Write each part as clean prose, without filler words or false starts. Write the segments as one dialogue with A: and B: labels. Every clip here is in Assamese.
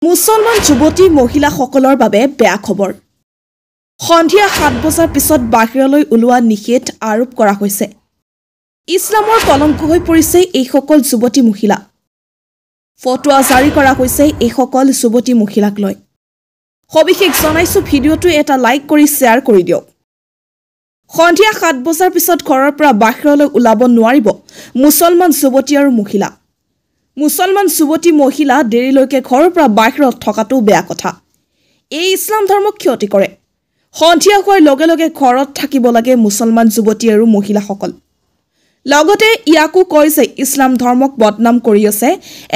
A: মুছলমান যুৱতী মহিলাসকলৰ বাবে বেয়া খবৰ সন্ধিয়া ৭ বজাৰ পিছত বাহিৰলৈ ওলোৱা নিষেধ আৰোপ কৰা হৈছে ইছলামৰ কলংক হৈ পৰিছে এই সকল যুৱতী মহিলা ফটোৱা জাৰি কৰা হৈছে এই সকল যুৱতী মহিলাক লৈ সবিশেষ জনাইছো ভিডিঅটো এটা লাইক কৰি শেয়াৰ কৰি দিয়ক সন্ধিয়া ৭ বজাৰ পিছত ঘৰৰ পৰা বাহিৰলৈ ওলাব নোৱাৰিব মুছলমান যুৱতী আৰু মহিলা মুছলমান যুৱতী মহিলা দেৰিলৈকে ঘৰৰ পৰা বাহিৰত থকাটো বেয়া কথা এই ইছলাম ধৰ্মক ক্ষতি কৰে সন্ধিয়া হোৱাৰ লগে লগে ঘৰত থাকিব লাগে মুছলমান যুৱতী আৰু মহিলাসকল লগতে ইয়াকো কয় যে ইছলাম ধৰ্মক বদনাম কৰি আছে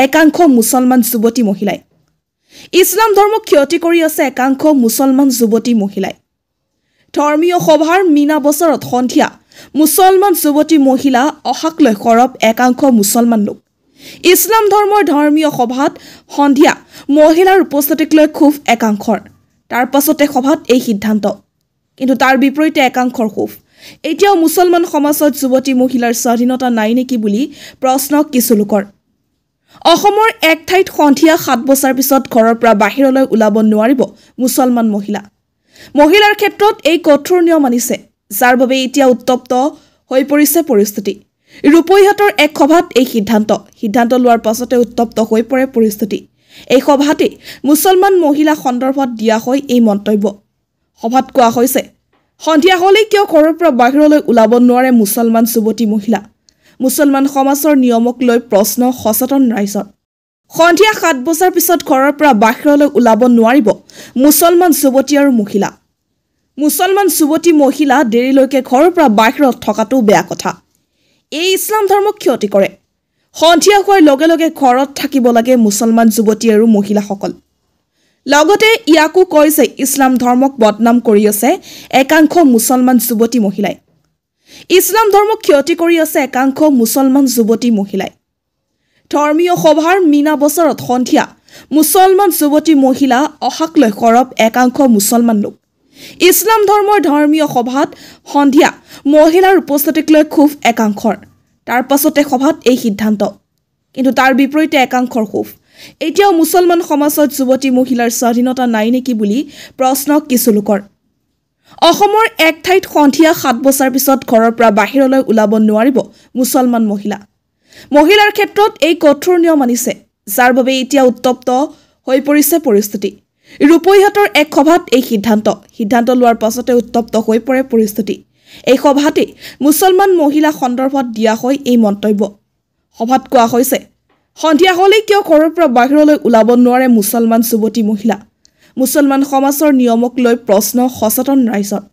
A: একাংশ মুছলমান যুৱতী মহিলাই ইছলাম ধৰ্মক ক্ষতি কৰি আছে একাংশ মুছলমান যুৱতী মহিলাই ধৰ্মীয় সভাৰ মিনা বছৰত সন্ধিয়া মুছলমান যুৱতী মহিলা অহাক লৈ খৰব একাংশ মুছলমান লোক ইছলাম ধৰ্মৰ ধৰ্মীয় সভাত সন্ধিয়া মহিলাৰ উপস্থিতিক লৈ খুব একাংশৰ তাৰ পাছতে সভাত এই সিদ্ধান্ত কিন্তু তাৰ বিপৰীতে একাংশৰ খুব এতিয়াও মুছলমান সমাজত যুৱতী মহিলাৰ স্বাধীনতা নাই নেকি বুলি প্ৰশ্ন কিছু লোকৰ অসমৰ এক ঠাইত সন্ধিয়া ৭ বছৰ পিছত ঘৰৰ পৰা বাহিৰলৈ ওলাব নোৱাৰিব মুছলমান মহিলাৰ ক্ষেত্ৰত এই কঠোৰ নিয়ম মানিছে যাৰ বাবে এতিয়া উত্তপ্ত হৈ পৰিছে পৰিস্থিতি ৰূপৈহাটৰ এক সভাত এই সিদ্ধান্ত লোৱাৰ পাছতে উত্তপ্ত হৈ পৰে পৰিস্থিতি এই সভাতে মুছলমান মহিলা সন্দৰ্ভত দিয়া হয় এই মন্তব্য সভাত কোৱা হৈছে সন্ধিয়া হলে কিয় ঘৰৰ পৰা বাহিৰলৈ ওলাব নোৱাৰে মুছলমান যুৱতী মহিলা মুছলমান সমাজৰ নিয়মক লৈ প্ৰশ্ন সচেতন ৰাইজৰ সন্ধিয়া ৭ বছৰ পিছত ঘৰৰ পৰা বাহিৰলৈ ওলাব নোৱাৰিব মুছলমান যুৱতী আৰু মহিলা মুছলমান যুৱতী মহিলা দেৰিলৈকে ঘৰৰ পৰা বাহিৰত থকাটো বেয়া কথা এই ইছলাম ধৰ্মক ক্ষতি কৰে সন্ধিয়া হোৱাৰ লগে লগে ঘৰত থাকিব লাগে মুছলমান যুৱতী আৰু মহিলাসকল লগতে ইয়াকো কয় যে ইছলাম ধৰ্মক বদনাম কৰি আছে একাংশ মুছলমান যুৱতী মহিলাই ইছলাম ধৰ্মক ক্ষতি কৰি আছে একাংশ মুছলমান যুৱতী মহিলাই ধৰ্মীয় সভাৰ মিনা বছৰত সন্ধিয়া মুছলমান যুৱতী মহিলা অহাক লৈ খৰব একাংশ মুছলমান লোক ইছলাম ধৰ্মৰ ধৰ্মীয় সভাত সন্ধিয়া মহিলাৰ উপস্থিতিক লৈ খুব একাংশৰ তাৰ পাছতে সভাত এই সিদ্ধান্ত কিন্তু তাৰ বিপৰীতে একাংশৰ খুব এতিয়াও মুছলমান সমাজত যুৱতী মহিলাৰ স্বাধীনতা নাই নেকি বুলি প্ৰশ্ন কিছু লোকৰ অসমৰ এক ঠাইত সন্ধিয়া ৭ বছৰ পিছত ঘৰৰ পৰা বাহিৰলৈ ওলাব নোৱাৰিব মুছলমান মহিলাৰ ক্ষেত্ৰত এই কঠোৰ নিয়ম মানিছে যাৰ বাবে এতিয়া উত্তপ্ত হৈ পৰিছে পৰিস্থিতি ৰূপৈহাটৰ এক সভাত এই সিদ্ধান্ত লোৱাৰ পাছতে উত্তপ্ত হৈ পৰে পৰিস্থিতি এই সভাতে মুছলমান মহিলা সন্দৰ্ভত দিয়া হয় এই মন্তব্য সভাত কোৱা হৈছে সন্ধিয়া হলে কিয় ঘৰৰ পৰা বাহিৰলৈ ওলাব নোৱাৰে মুছলমান যুৱতী মহিলা মুছলমান সমাজৰ নিয়মক লৈ প্ৰশ্ন সচেতন ৰাইজৰ